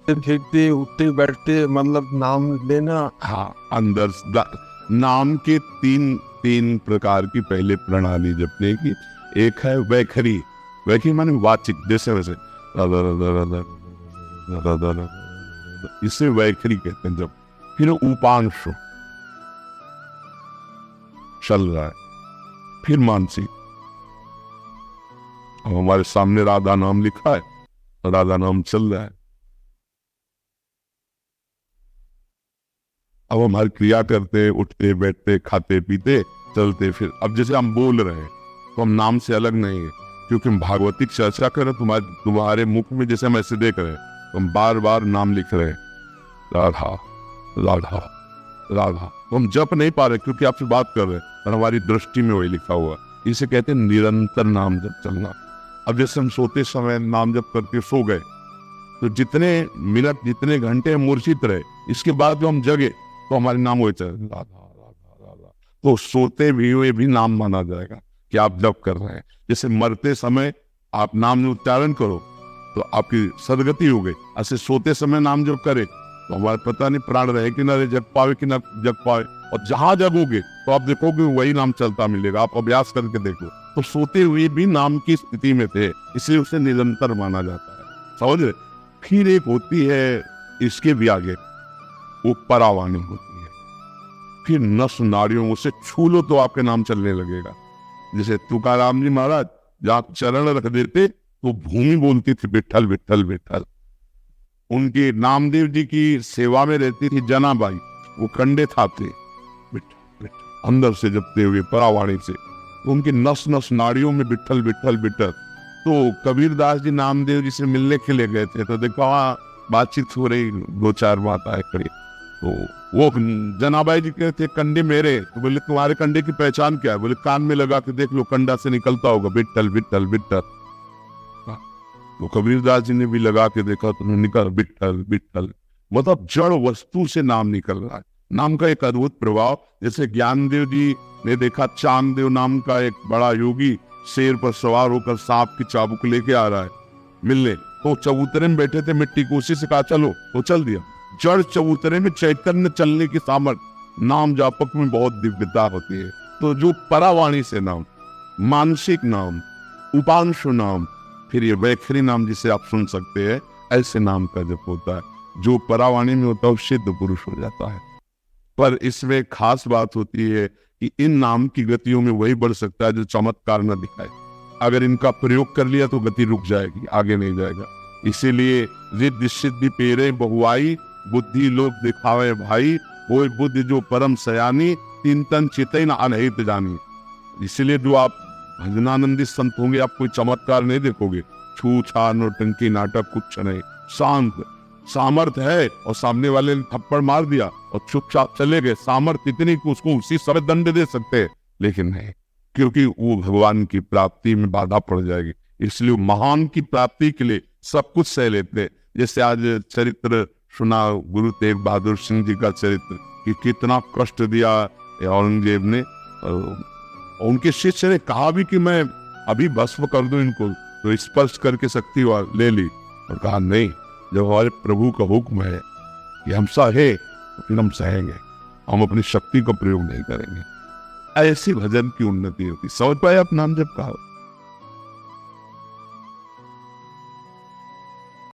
फिरते उठते बैठते मतलब नाम लेना। हाँ, अंदर नाम के तीन तीन प्रकार की पहले प्रणाली जपने की। एक है वैखरी, वैखरी माने वाचिक, जैसे वैसे इसे वैखरी कहते हैं जब। फिर उपांश चल रहा है, फिर मानसिक। अब हमारे सामने राधा नाम लिखा है, राधा नाम चल रहा है। अब हम हर क्रिया करते, उठते बैठते, खाते पीते, चलते फिर। अब जैसे हम बोल रहे हैं तो हम नाम से अलग नहीं है, क्योंकि हम भागवतिक चर्चा कर रहे हैं। तुम्हारे मुख में जैसे हम ऐसे देख रहे हैं, तो हम बार बार नाम लिख रहे हैं, राधा राधा राधा। तो हम जप नहीं पा रहे क्योंकि आपसे बात कर रहे हैं, और हमारी दृष्टि में वही लिखा हुआ। इसे कहते हैं निरंतर नाम जप चलना। अब जैसे हम सोते समय नाम जप करके सो गए, तो जितने मिनट जितने घंटे मूर्छित रहे, इसके बाद जो हम जगे तो हमारे नाम हुए चले राधा राधा राधा। तो सोते भी हुए भी नाम माना जाएगा कि आप जप कर रहे हैं। जैसे मरते समय आप नाम उच्चारण करो तो आपकी सदगति हो गई, ऐसे सोते समय नाम जप करे तो हमारे पता नहीं प्राण रहे कि ना रहे, जग पावे कि ना जग पावे। और जहां जगोगे तो आप देखोगे वही नाम चलता मिलेगा। आप अभ्यास करके देखो, तो सोते हुए भी नाम की स्थिति में थे, इसलिए उसे निरंतर माना जाता है। समझ रहे? फिर एक होती है इसके भी आगे, वो परावाणी होती है। फिर नस नाड़ियों से छू लो तो आपके नाम चलने लगेगा। जैसे तुकाराम जी महाराज जहाँ चरण रख देते तो भूमि बोलती थी विठल विठल विठल। उनकी नामदेव जी की सेवा में रहती थी जनाबाई, वो कंडे थापते विठल विठल अंदर से जपते हुए परावाणी से। तो उनकी नस नस नाड़ियों में विठल विठल विठल। तो कबीरदास जी नामदेव जी से मिलने के लिए गए थे, तो देखो वहाँ बातचीत हो रही, दो चार माताएं खड़ी। तो वो जनाबाई जी कहते कंडे मेरे, तो बोले तुम्हारे कंडे की पहचान क्या है? बोले कान में लगा के देख लो, कंडा से निकलता होगा विठल विठल विठल। तो कबीरदास जी ने भी लगा के देखा तो निकल विठल विठल। मतलब जड़ वस्तु से नाम निकल रहा है। नाम का एक अद्भुत प्रभाव। जैसे ज्ञानदेव जी ने देखा चांददेव नाम का एक बड़ा योगी शेर पर सवार होकर सांप की चाबुक लेके आ रहा है मिलने, तो चबूतरे में बैठे थे, मिट्टी को उसी से कहा चलो, तो चल दिया। जड़ चबूतरे में चैतन्य चलने की सामर्थ्य। नाम जापक में बहुत दिव्यता होती है। तो जो परावाणी से नाम, मानसिक नाम, उपांशु नाम, फिर ये वैखरी नाम जिसे आप सुन सकते हैं, ऐसे नाम का जप होता है। जो परावाणी में होता है वो सिद्ध पुरुष हो जाता है। पर इसमें खास बात होती है कि इन नाम की गतियों में वही बढ़ सकता है जो चमत्कार न दिखाए। अगर इनका प्रयोग कर लिया तो गति रुक जाएगी, आगे नहीं जाएगा। इसीलिए रिद्धि सिद्धि पेरे बहुआई, बुद्धि लोग दिखावे भाई, वो बुद्धि जो परम सयानी, तीन तन चितई न अनहित जानी। इसलिए जो आप भजनानंदी संत होंगे, आप कोई चमत्कार नहीं देखोगे, छू छा नौटंकी नाटक कुछ नहीं। शांत सामर्थ है और सामने वाले ने थप्पड़ मार दिया और चुपचाप चले गए, सामर्थ इतनी कि उसको उसी समय दंड दे सकते हैं, लेकिन नहीं, क्योंकि वो भगवान की प्राप्ति में बाधा पड़ जाएगी। इसलिए महान की प्राप्ति के लिए सब कुछ सह लेते। जैसे आज चरित्र सुना गुरु तेग बहादुर सिंह जी का चरित्र, कि कितना कष्ट दिया औरंगजेब ने। उनके शिष्य ने कहा भी कि मैं अभी भस्म कर दूं इनको, तो स्पर्श करके शक्ति ले ली, और कहा नहीं, जब हमारे प्रभु का हुक्म है कि हम सहे तो फिर हम सहेंगे, हम अपनी शक्ति का प्रयोग नहीं करेंगे। ऐसी भजन की उन्नति होती। समझ पाए आप नाम जप का?